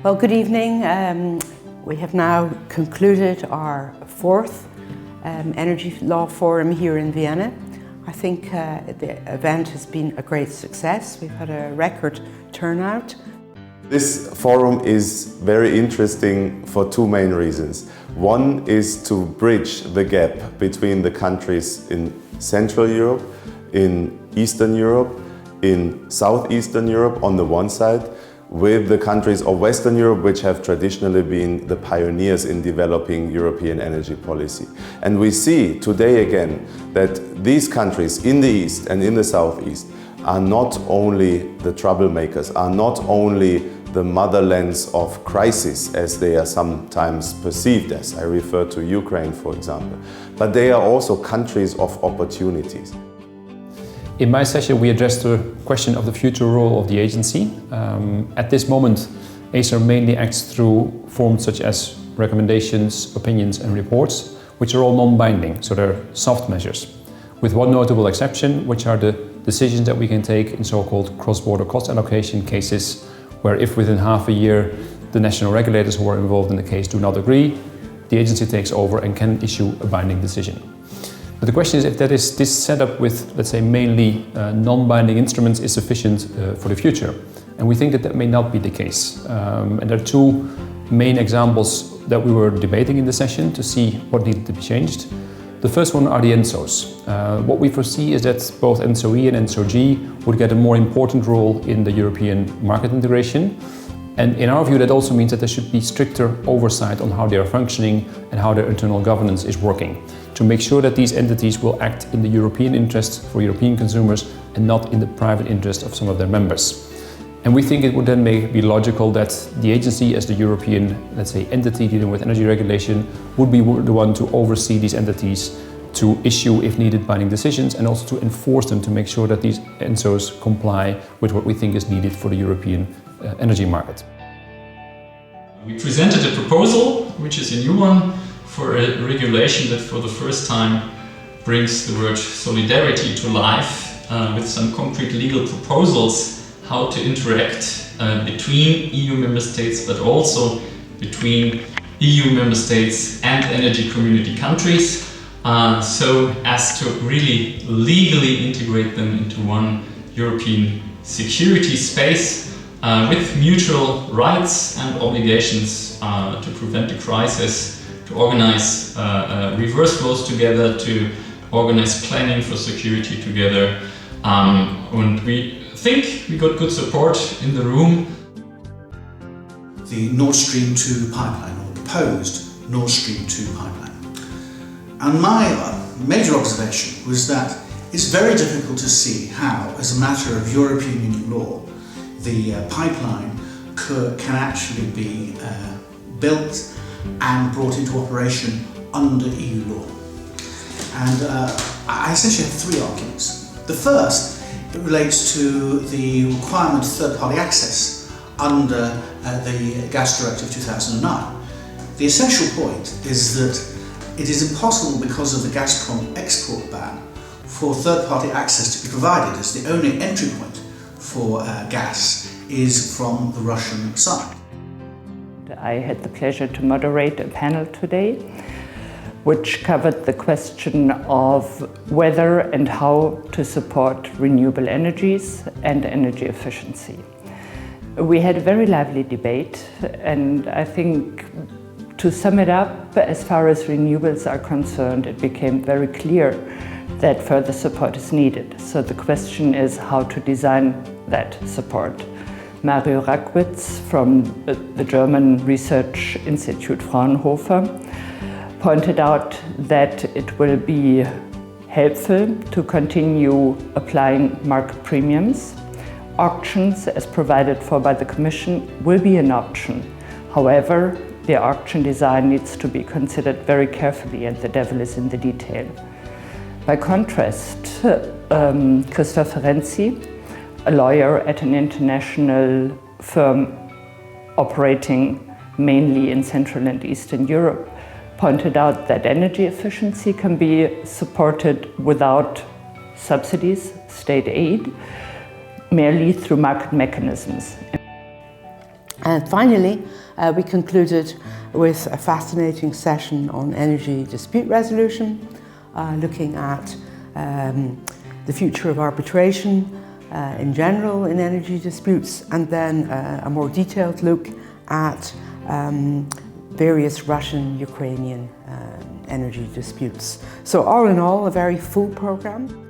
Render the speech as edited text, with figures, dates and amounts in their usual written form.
Well, good evening. We have now concluded our fourth Energy Law Forum here in Vienna. I think the event has been a great success. We've had a record turnout. This forum is very interesting for two main reasons. One is to bridge the gap between the countries in Central Europe, in Eastern Europe, in Southeastern Europe on the one side, with the countries of Western Europe, which have traditionally been the pioneers in developing European energy policy. And we see today again that these countries in the East and in the Southeast are not only the troublemakers, are not only the motherlands of crisis as they are sometimes perceived as. I refer to Ukraine, for example. But they are also countries of opportunities. In my session, we addressed the question of the future role of the agency. At this moment, ACER mainly acts through forms such as recommendations, opinions and reports, which are all non-binding, so they're soft measures, with one notable exception, which are the decisions that we can take in so-called cross-border cost allocation cases, where if within half a year the national regulators who are involved in the case do not agree, the agency takes over and can issue a binding decision. But the question is if this setup with, let's say, mainly non-binding instruments is sufficient for the future. And we think that may not be the case. And there are two main examples that we were debating in the session to see what needed to be changed. The first one are the ENSOs. What we foresee is that both ENSO-E and ENSO-G would get a more important role in the European market integration. And in our view, that also means that there should be stricter oversight on how they are functioning and how their internal governance is working, to make sure that these entities will act in the European interest for European consumers and not in the private interest of some of their members. And we think it would then be logical that the agency as the European, let's say, entity dealing with energy regulation would be the one to oversee these entities, to issue, if needed, binding decisions and also to enforce them to make sure that these ENSOs comply with what we think is needed for the European energy market. We presented a proposal, which is a new one, for a regulation that for the first time brings the word solidarity to life with some concrete legal proposals how to interact between EU member states but also between EU member states and energy community countries so as to really legally integrate them into one European security space with mutual rights and obligations to prevent a crisis, to organize reverse flows together, to organize planning for security together. And we think we got good support in the room. The Nord Stream 2 pipeline, or proposed Nord Stream 2 pipeline. And my major observation was that it's very difficult to see how, as a matter of European Union law, the pipeline can actually be built and brought into operation under EU law. And I essentially have three arguments. The first relates to the requirement of third-party access under the Gas Directive 2009. The essential point is that it is impossible because of the Gazprom export ban for third-party access to be provided, as the only entry point for gas is from the Russian side. I had the pleasure to moderate a panel today which covered the question of whether and how to support renewable energies and energy efficiency. We had a very lively debate, and I think to sum it up, as far as renewables are concerned, it became very clear that further support is needed. So the question is how to design that support. Mario Rackwitz from the German Research Institute Fraunhofer pointed out that it will be helpful to continue applying market premiums. Auctions, as provided for by the Commission, will be an option. However, the auction design needs to be considered very carefully, and the devil is in the detail. By contrast, Christopher Renzi, a lawyer at an international firm operating mainly in Central and Eastern Europe, pointed out that energy efficiency can be supported without subsidies, state aid, merely through market mechanisms. And finally, we concluded with a fascinating session on energy dispute resolution, looking at the future of arbitration in general in energy disputes, and then a more detailed look at various Russian-Ukrainian energy disputes. So all in all, a very full programme.